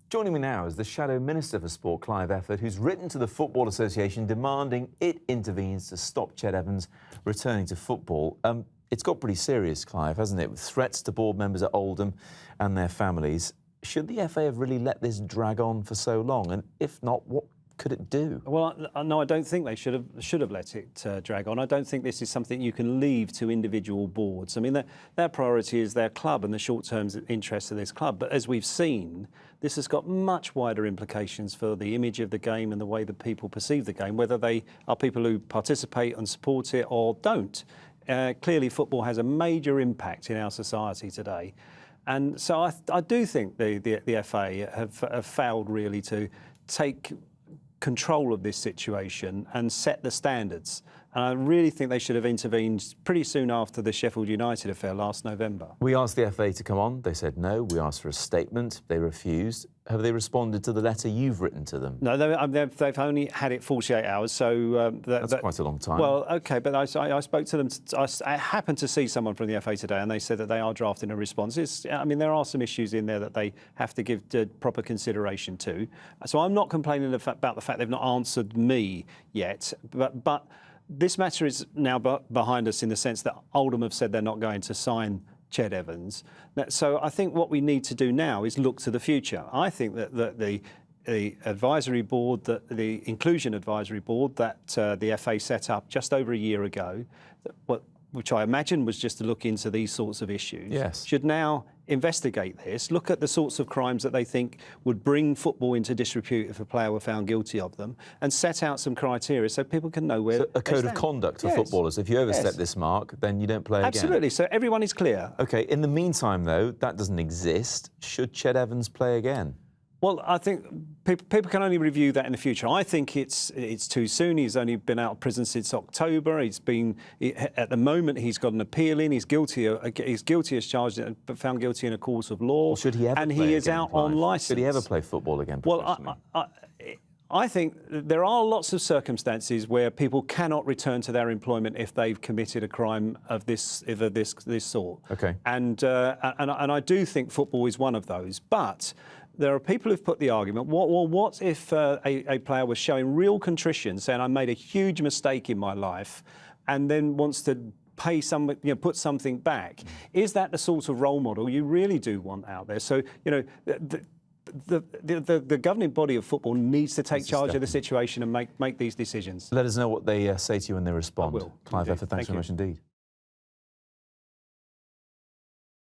Joining me now is the Shadow Minister for Sport, Clive Efford, who's written to the Football Association demanding it intervenes to stop Ched Evans returning to football. It's got pretty serious, Clive, hasn't it? With threats to board members at Oldham and their families. Should the FA have really let this drag on for so long? And if not, what could it do? Well, no, I don't think they should have let it drag on. I don't think this is something you can leave to individual boards. I mean, their priority is their club and the short-term interests of this club. But as we've seen, this has got much wider implications for the image of the game and the way that people perceive the game, whether they are people who participate and support it or don't. Clearly, football has a major impact in our society today. And so I do think the FA have failed really to take control of this situation and set the standards. And I really think they should have intervened pretty soon after the Sheffield United affair last November. We asked the FA to come on. They said no. We asked for a statement. They refused. Have they responded to the letter you've written to them? No, they've only had it 48 hours, so... That's quite a long time. Well, OK, but I spoke to them. I happened to see someone from the FA today, and they said that they are drafting a response. I mean, there are some issues in there that they have to give proper consideration to. So I'm not complaining about the fact they've not answered me yet, but this matter is now behind us in the sense that Oldham have said they're not going to sign Ched Evans. So I think what we need to do now is look to the future. I think that the advisory board, the inclusion advisory board that the FA set up just over a year ago, which I imagine was just to look into these sorts of issues, yes, should now investigate this, look at the sorts of crimes that they think would bring football into disrepute if a player were found guilty of them, and set out some criteria so people can know where. So a code of conduct for footballers. If you overstep this mark, then you don't play again. Absolutely. So everyone is clear. OK. In the meantime, though, that doesn't exist. Should Ched Evans play again? Well, I think people can only review that in the future. I think it's too soon. He's only been out of prison since October. At the moment, he's got an appeal in. He's guilty as charged, but found guilty in a court of law. Well, should he ever? And play he is again, out Clive? on licence. Should he ever play football again? Well, I think there are lots of circumstances where people cannot return to their employment if they've committed a crime of this sort. OK. And I do think football is one of those, but there are people who've put the argument, what if a player was showing real contrition, saying, I made a huge mistake in my life, and then wants to pay put something back? Is that the sort of role model you really do want out there? So, the governing body of football needs to take charge of the situation and make these decisions. Let us know what they say to you when they respond. I will. Clive Efford, thanks very much indeed.